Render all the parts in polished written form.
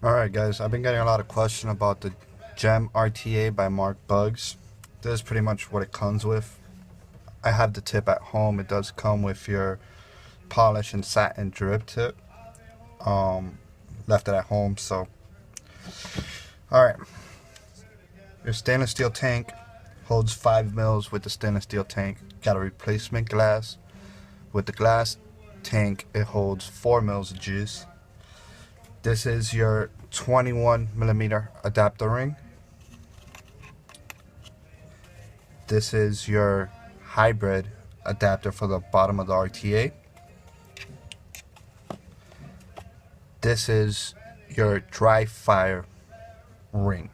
Alright guys, I've been getting a lot of questions about the Gem RTA by Mark Bugs. This is pretty much what it comes with. I have the tip at home. It does come with your polish and satin drip tip. Left it at home, so. Alright, your stainless steel tank holds 5 mils with the stainless steel tank. Got a replacement glass. With the glass tank, it holds 4 mils of juice. This is your 21mm adapter ring. This is your hybrid adapter for the bottom of the RTA. This is your dry fire ring.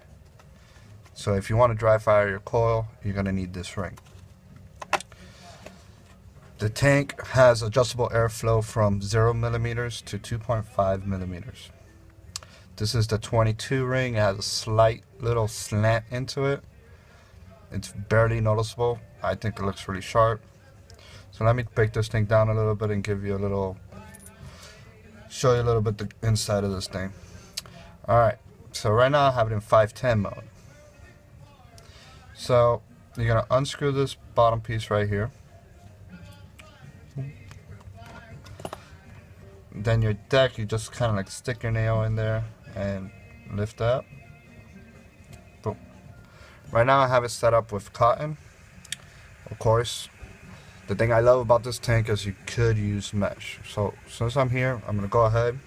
So if you want to dry fire your coil, you're going to need this ring. The tank has adjustable airflow from 0mm to 2.5mm. This is the 22 ring. It has a slight little slant into it. It's barely noticeable. I think it looks really sharp. So let me break this thing down a little bit and give you a little, show you a little bit the inside of this thing. Alright, so right now I have it in 510 mode. So you're going to unscrew this bottom piece right here. Then your deck, you just kind of like stick your nail in there and lift up. Boom. Right now I have it set up with cotton. Of course, the thing I love about this tank is you could use mesh. So since I'm here, I'm going to go ahead,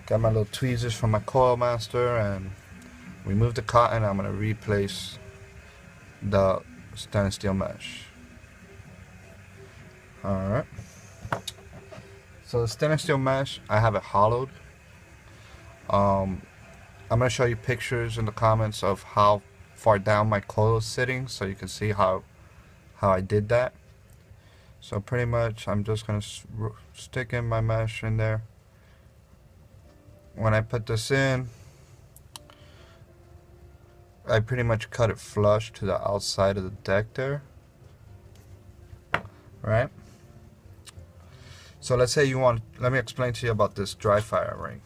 get my little tweezers from my coil master and remove the cotton. I'm going to replace the stainless steel mesh. Alright. So the stainless steel mesh, I have it hollowed. I'm going to show you pictures in the comments of how far down my coil is sitting so you can see how I did that. So pretty much I'm just going to stick in my mesh in there. When I put this in, I pretty much cut it flush to the outside of the deck there. Right? So let's say you want, let me explain to you about this dry fire ring.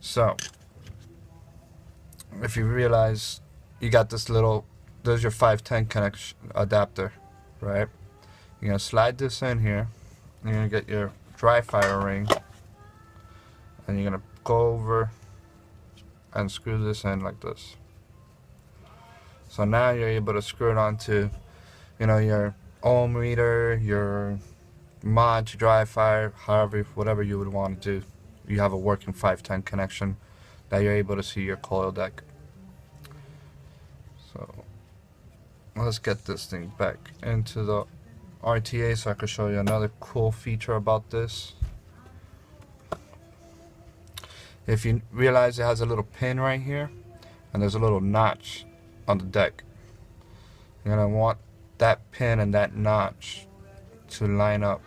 So, if you realize you got this little, there's your 510 connection adapter, right? You're going to slide this in here, and you're going to get your dry fire ring, and you're going to go over and screw this in like this. So now you're able to screw it onto, you know, your ohm meter, your mod to dry fire, however, whatever you would want to do. You have a working 510 connection that you're able to see your coil deck. So let's get this thing back into the RTA so I can show you another cool feature about this. If you realize it has a little pin right here and there's a little notch on the deck, you're going to want that pin and that notch to line up.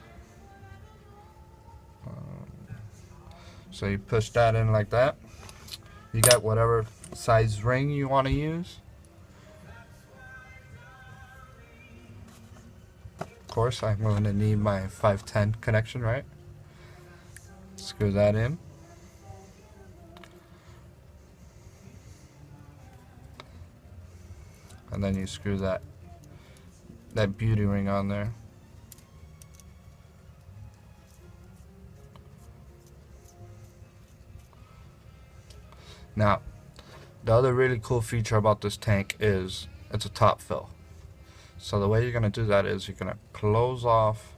So you push that in like that. You got whatever size ring you want to use. Of course, I'm going to need my 510 connection, right? Screw that in. And then you screw that beauty ring on there. Now, the other really cool feature about this tank is it's a top fill. So the way you're going to do that is you're going to close off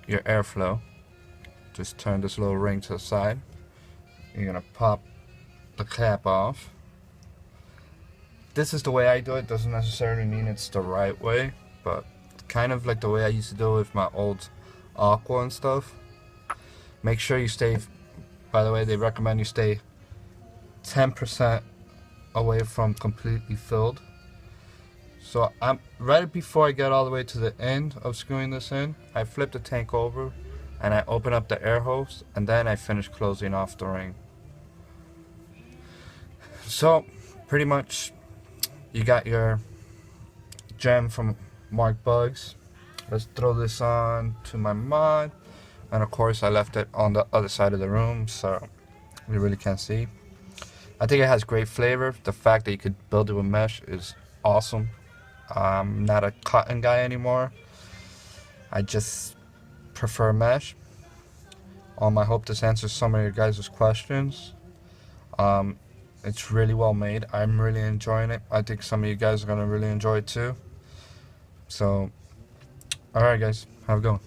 your airflow. Just turn this little ring to the side. You're going to pop the cap off. This is the way I do it. Doesn't necessarily mean it's the right way, but kind of like the way I used to do it with my old Aqua and stuff. Make sure you stay, by the way, they recommend you stay 10% away from completely filled. So I'm right before I get all the way to the end of screwing this in, I flip the tank over and I open up the air hose and then I finish closing off the ring. So pretty much you got your gem from Mark Bugs. Let's throw this on to my mod, and of course I left it on the other side of the room, so You really can't see. I think it has great flavor. The fact that you could build it with mesh is awesome. I'm not a cotton guy anymore. I just prefer mesh. I hope this answers some of your guys' questions. It's really well made. I'm really enjoying it. I think some of you guys are going to really enjoy it too. So, alright guys, have a good one.